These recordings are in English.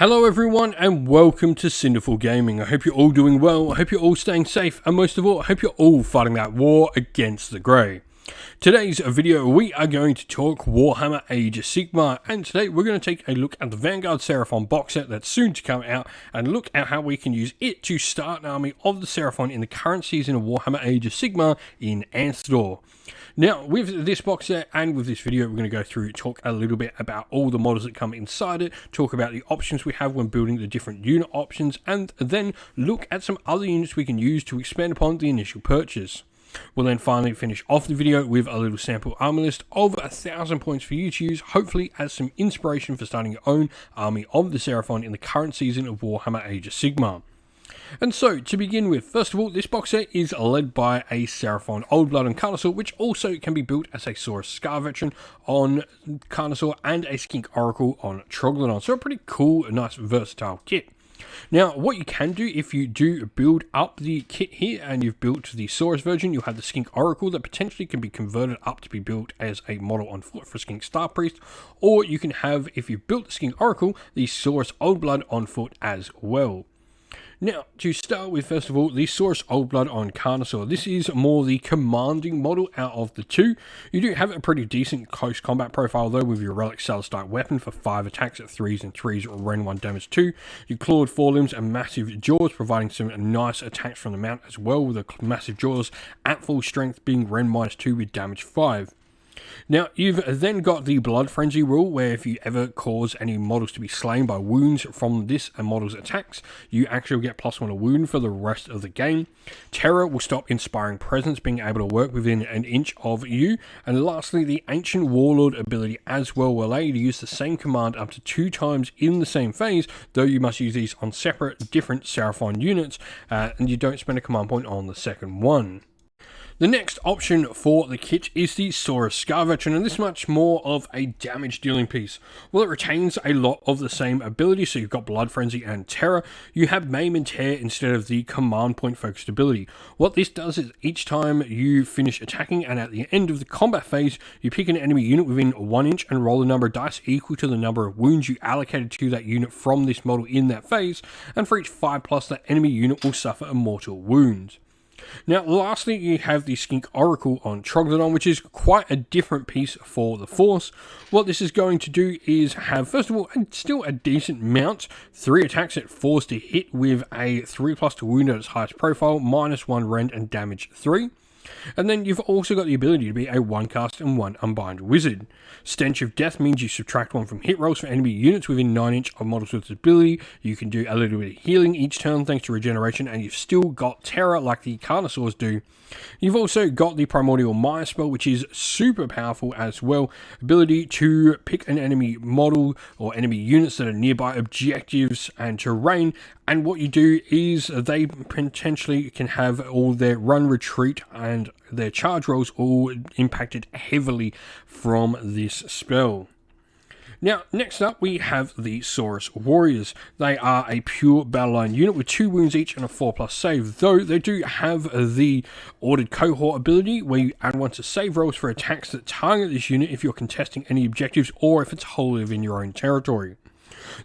Hello everyone and welcome to Cinderful Gaming. I hope you're all doing well, I hope you're all staying safe, and most of all, I hope you're all fighting that war against the Grey. Today's video we are going to talk Warhammer Age of Sigmar, and today we're going to take a look at the Vanguard Seraphon box set that's soon to come out and look at how we can use it to start an army of the Seraphon in the current season of Warhammer Age of Sigmar in Anstor. Now, with this box set and with this video, we're going to go through, talk a little bit about all the models that come inside it, talk about the options we have when building the different unit options, and then look at some other units we can use to expand upon the initial purchase. We'll then finally finish off the video with a little sample army list of 1,000 points for you to use, hopefully as some inspiration for starting your own army of the Seraphon in the current season of Warhammer Age of Sigmar. And so, to begin with, first of all, this box set is led by a Seraphon Old Blood on Carnosaur, which also can be built as a Saurus Scar Veteran on Carnosaur and a Skink Oracle on Troglodyte. So a pretty cool, nice, versatile kit. Now, what you can do if you do build up the kit here and you've built the Saurus version, you'll have the Skink Oracle that potentially can be converted up to be built as a model on foot for Skink Star Priest, or you can have, if you've built the Skink Oracle, the Saurus Old Blood on foot as well. Now, to start with, first of all, the Saurus Old Blood on Carnosaur. This is more the commanding model out of the two. You do have a pretty decent close combat profile, though, with your Relic Celestite weapon for 5 attacks at 3s and 3s, or Ren 1 damage 2. Your clawed forelimbs and massive jaws, providing some nice attacks from the mount as well, with the massive jaws at full strength being Ren -2 with damage 5. Now, you've then got the Blood Frenzy rule, where if you ever cause any models to be slain by wounds from this model's attacks, you actually get +1 a wound for the rest of the game. Terror will stop Inspiring Presence being able to work within an inch of you. And lastly, the Ancient Warlord ability as well will allow you to use the same command up to 2 times in the same phase, though you must use these on separate, different Seraphon units, and you don't spend a command point on the second one. The next option for the kit is the Saurus Scar Veteran, and this is much more of a damage dealing piece. While it retains a lot of the same abilities, so you've got Blood Frenzy and Terror, you have Maim and Tear instead of the command point focused ability. What this does is each time you finish attacking and at the end of the combat phase, you pick an enemy unit within 1 inch and roll a number of dice equal to the number of wounds you allocated to that unit from this model in that phase, and for each 5+, that enemy unit will suffer a mortal wound. Now, lastly, you have the Skink Oracle on Troglodyte, which is quite a different piece for the Force. What this is going to do is have, first of all, still a decent mount, 3 attacks at 4s to hit with a 3+ to wound at its highest profile, -1 rend and damage 3. And then you've also got the ability to be a 1 cast and 1 unbind wizard. Stench of Death means you subtract 1 from hit rolls for enemy units within 9 inch of models with this ability. You can do a little bit of healing each turn thanks to regeneration, and you've still got Terror like the Carnosaurs do. You've also got the Primordial Mire spell, which is super powerful as well. Ability to pick an enemy model or enemy units that are nearby objectives and terrain, and what you do is they potentially can have all their run, retreat, and their charge rolls all impacted heavily from this spell. Now, next up, we have the Saurus Warriors. They are a pure battle line unit with 2 wounds each and a 4+ save, though they do have the Ordered Cohort ability, where you add 1 to save rolls for attacks that target this unit if you're contesting any objectives or if it's wholly within your own territory.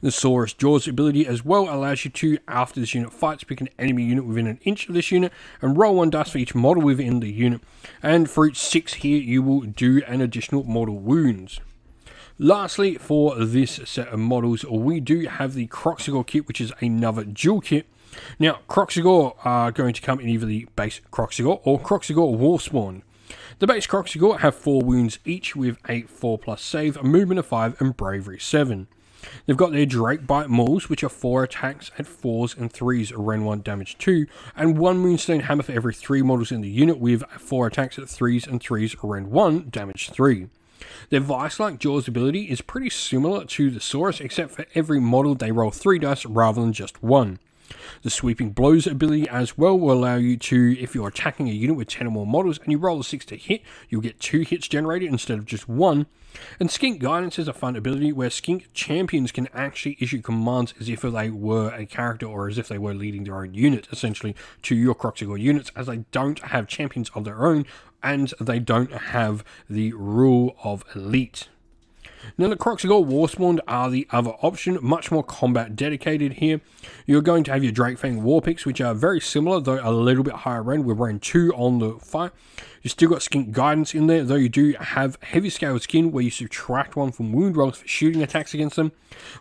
The Saurus Jaws ability as well allows you to, after this unit fights, pick an enemy unit within an inch of this unit and roll 1 dice for each model within the unit. And for each 6 here, you will do an additional mortal wounds. Lastly, for this set of models, we do have the Kroxigor kit, which is another dual kit. Now, Kroxigor are going to come in either the base Kroxigor or Kroxigor Warspawn. The base Kroxigor have 4 wounds each with a 4+ save, a movement of 5, and bravery 7. They've got their Drakebite Mauls, which are 4 attacks at 4s and 3s, Ren 1 damage 2, and 1 Moonstone Hammer for every 3 models in the unit with 4 attacks at 3s and 3s, Ren 1 damage 3. Their Vice-like Jaws ability is pretty similar to the Saurus, except for every model they roll 3 dice rather than just 1. The Sweeping Blows ability as well will allow you to, if you're attacking a unit with 10 or more models and you roll a 6 to hit, you'll get 2 hits generated instead of just 1. And Skink Guidance is a fun ability where Skink champions can actually issue commands as if they were a character or as if they were leading their own unit, essentially, to your Kroxigor units, as they don't have champions of their own and they don't have the rule of elite. Now the Kroxigor Warspawned are the other option, much more combat dedicated here. You're going to have your Drakefang Warpix, which are very similar, though a little bit higher end. We're running 2 on the fight. You still got Skink Guidance in there, though you do have Heavy Scaled Skin, where you subtract 1 from wound rolls for shooting attacks against them.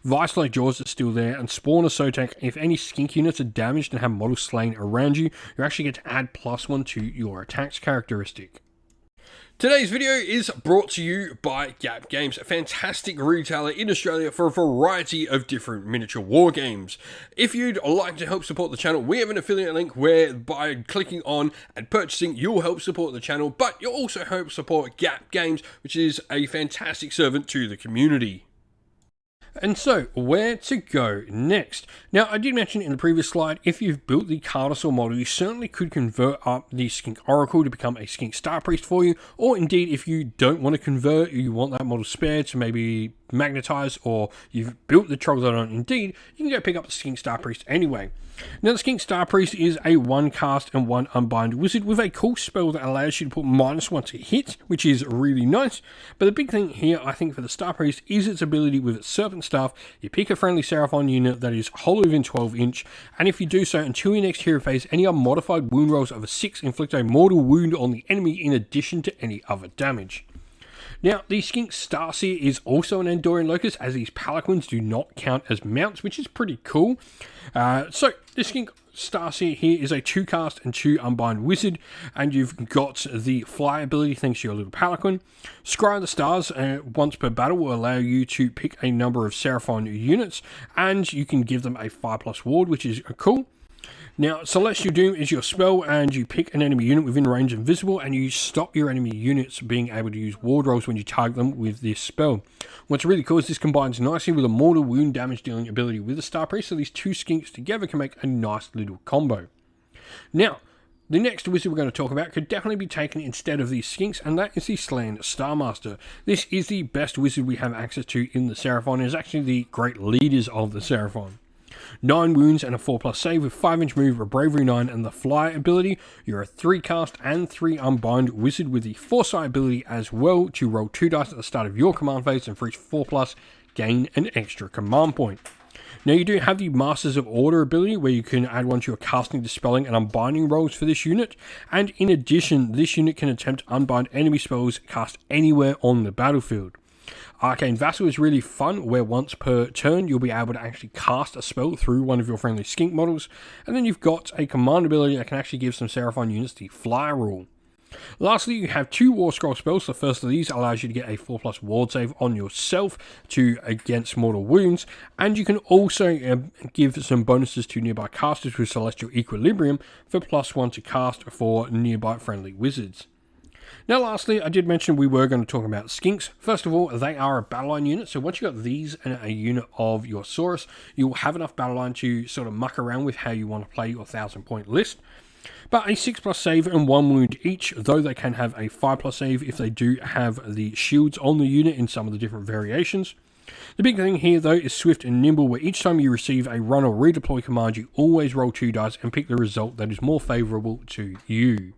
Vice-like Jaws are still there, and Spawn of Sotek. If any Skink units are damaged and have models slain around you, you actually get to add +1 to your attacks characteristic. Today's video is brought to you by Gap Games, a fantastic retailer in Australia for a variety of different miniature war games. If you'd like to help support the channel, we have an affiliate link where by clicking on and purchasing, you'll help support the channel, but you'll also help support Gap Games, which is a fantastic servant to the community. And so, where to go next? Now, I did mention in the previous slide, if you've built the Carnosaur model, you certainly could convert up the Skink Oracle to become a Skink Star Priest for you, or indeed, if you don't want to convert, you want that model spared to maybe magnetize, or you've built the Troglodyte indeed, you can go pick up the Skink Star Priest anyway. Now, the Skink Star Priest is a 1 cast and 1 unbind wizard with a cool spell that allows you to put -1 to hit, which is really nice. But the big thing here, I think, for the Star Priest is its ability with its Serpent Staff. You pick a friendly Seraphon unit that is hollow within 12 inch, and if you do so until your next hero phase, any unmodified wound rolls of a 6 inflict a mortal wound on the enemy in addition to any other damage. Now, the Skink Starseer is also an Andorian Locust, as these Palanquins do not count as mounts, which is pretty cool. So, the Skink Starseer here is a 2 cast and 2 unbind wizard, and you've got the fly ability thanks to your little Palanquin. Scry of the Stars, once per battle, will allow you to pick a number of Seraphon units, and you can give them a 5+ ward, which is cool. Now, Celestial Doom is your spell, and you pick an enemy unit within range invisible, and you stop your enemy units being able to use ward rolls when you target them with this spell. What's really cool is this combines nicely with a mortal wound damage dealing ability with the Star Priest, so these 2 skinks together can make a nice little combo. Now, the next wizard we're going to talk about could definitely be taken instead of these skinks, and that is the Slain Starmaster. This is the best wizard we have access to in the Seraphon, and is actually the great leaders of the Seraphon. 9 wounds and a 4+ save with 5-inch move, a bravery 9 and the fly ability. You're a 3 cast and 3 unbind wizard with the foresight ability as well to roll 2 dice at the start of your command phase, and for each 4+, gain an extra command point. Now, you do have the Masters of Order ability where you can add 1 to your casting, dispelling and unbinding rolls for this unit, and in addition, this unit can attempt to unbind enemy spells cast anywhere on the battlefield. Arcane Vassal is really fun, where once per turn you'll be able to actually cast a spell through one of your friendly skink models, and then you've got a command ability that can actually give some Seraphon units the fly rule. Lastly, you have 2 War Scroll spells. The first of these allows you to get a 4+ ward save on yourself against mortal wounds, and you can also give some bonuses to nearby casters with Celestial Equilibrium for +1 to cast for nearby friendly wizards. Now, lastly, I did mention we were going to talk about skinks. First of all, they are a battle line unit, so once you've got these and a unit of your Saurus, you'll have enough battle line to sort of muck around with how you want to play your 1,000-point list. But a 6+ save and 1 wound each, though they can have a 5+ save if they do have the shields on the unit in some of the different variations. The big thing here, though, is Swift and Nimble, where each time you receive a run or redeploy command, you always roll 2 dice and pick the result that is more favourable to you.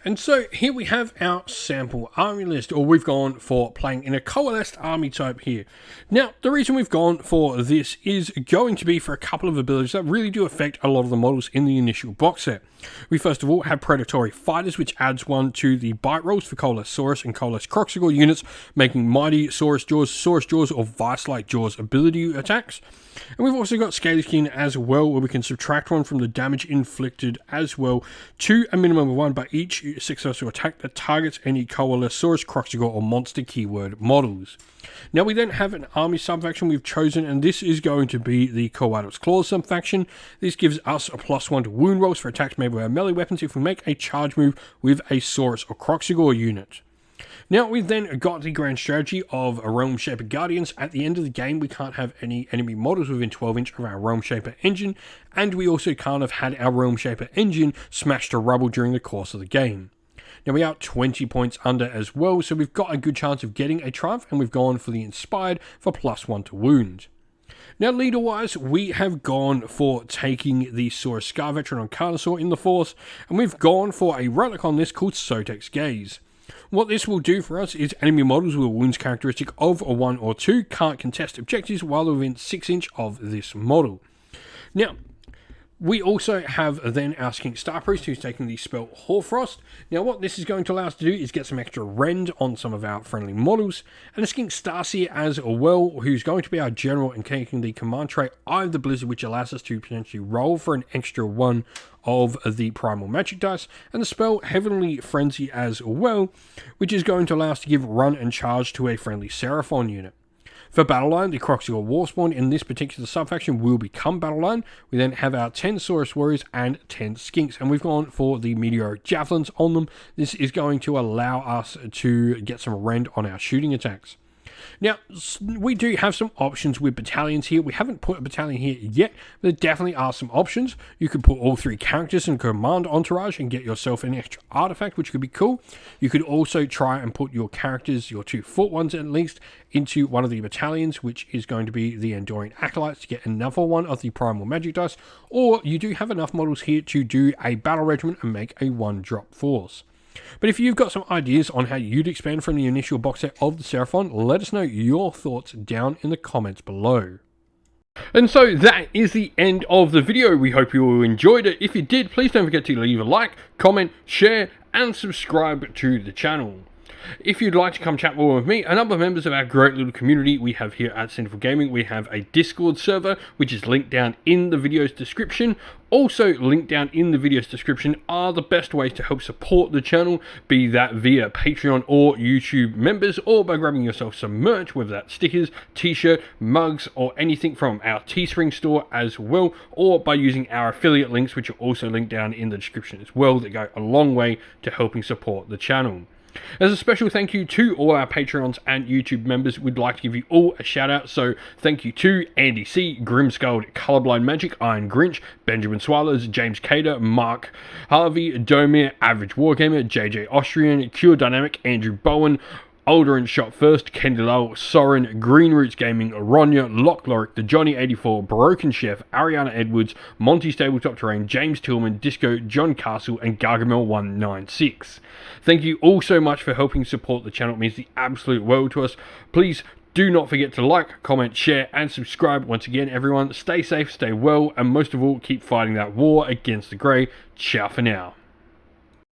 And so here we have our sample army list, or we've gone for playing in a coalesced army type here. Now, the reason we've gone for this is going to be for a couple of abilities that really do affect a lot of the models in the initial box set. We first of all have Predatory Fighters, which adds 1 to the bite rolls for Coalesced Saurus and Coalesced Kroxigor units, making Mighty Saurus Jaws, or Vice-like Jaws ability attacks. And we've also got Scaly Skin as well, where we can subtract 1 from the damage inflicted as well to a minimum of 1 by each successful attack that targets any Coalesced Saurus, Kroxigor, or monster keyword models. Now, we then have an army subfaction we've chosen, and this is going to be the Coatl Claws subfaction. This gives us a +1 to wound rolls for attacks made with our melee weapons if we make a charge move with a Saurus or Kroxigor unit. Now, we've then got the grand strategy of a Realm Shaper Guardians. At the end of the game, we can't have any enemy models within 12 inch of our Realm Shaper engine, and we also can't have had our Realm Shaper engine smashed to rubble during the course of the game. Now, we are 20 points under as well, so we've got a good chance of getting a triumph, and we've gone for the Inspired for +1 to wound. Now, leader-wise, we have gone for taking the Saurus Scar Veteran on Carnosaur in the Force, and we've gone for a relic on this called Sotek's Gaze. What this will do for us is enemy models with a wounds characteristic of a 1 or 2 can't contest objectives while they're within 6 inch of this model. Now, we also have then our Skink Star Priest, who's taking the spell Hoarfrost. Now, what this is going to allow us to do is get some extra rend on some of our friendly models, and a Skink Starseer as well, who's going to be our general and taking the command trait Eye of the Blizzard, which allows us to potentially roll for an extra 1 of the primal magic dice, and the spell Heavenly Frenzy as well, which is going to allow us to give run and charge to a friendly Seraphon unit. For Battle Line, the Croxial Warspawn in this particular subfaction will become Battle Line. We then have our 10 Saurus Warriors and 10 Skinks, and we've gone for the Meteoric Javelins on them. This is going to allow us to get some rend on our shooting attacks. Now, we do have some options with battalions here. We haven't put a battalion here yet, but there definitely are some options. You could put all 3 characters in command entourage and get yourself an extra artifact, which could be cool. You could also try and put your characters, your 2 foot ones at least, into one of the battalions, which is going to be the Enduring Acolytes, to get another one of the primal magic dice. Or you do have enough models here to do a battle regiment and make a 1-drop force. But if you've got some ideas on how you'd expand from the initial box set of the Seraphon, let us know your thoughts down in the comments below. And so that is the end of the video. We hope you all enjoyed it. If you did, please don't forget to leave a like, comment, share, and subscribe to the channel. If you'd like to come chat more with me and other members of our great little community we have here at Sinful Gaming, we have a Discord server, which is linked down in the video's description. Also linked down in the video's description are the best ways to help support the channel, be that via Patreon or YouTube members, or by grabbing yourself some merch, whether that's stickers, t-shirt, mugs, or anything from our Teespring store as well, or by using our affiliate links, which are also linked down in the description as well, that go a long way to helping support the channel. As a special thank you to all our Patreons and YouTube members, we'd like to give you all a shout out. So thank you to Andy C, Grimskull, Colorblind Magic, Iron Grinch, Benjamin Swallows, James Cater, Mark Harvey, Domir, Average Wargamer, JJ Austrian, Cure Dynamic, Andrew Bowen, Alderin Shot First, Kendall, Soren, Green Roots Gaming, Ronya, Lockloric, The Johnny 84, Broken Chef, Ariana Edwards, Monty's Tabletop Terrain, James Tillman, Disco, John Castle, and Gargamel 196. Thank you all so much for helping support the channel. It means the absolute world to us. Please do not forget to like, comment, share, and subscribe. Once again, everyone, stay safe, stay well, and most of all, keep fighting that war against the grey. Ciao for now.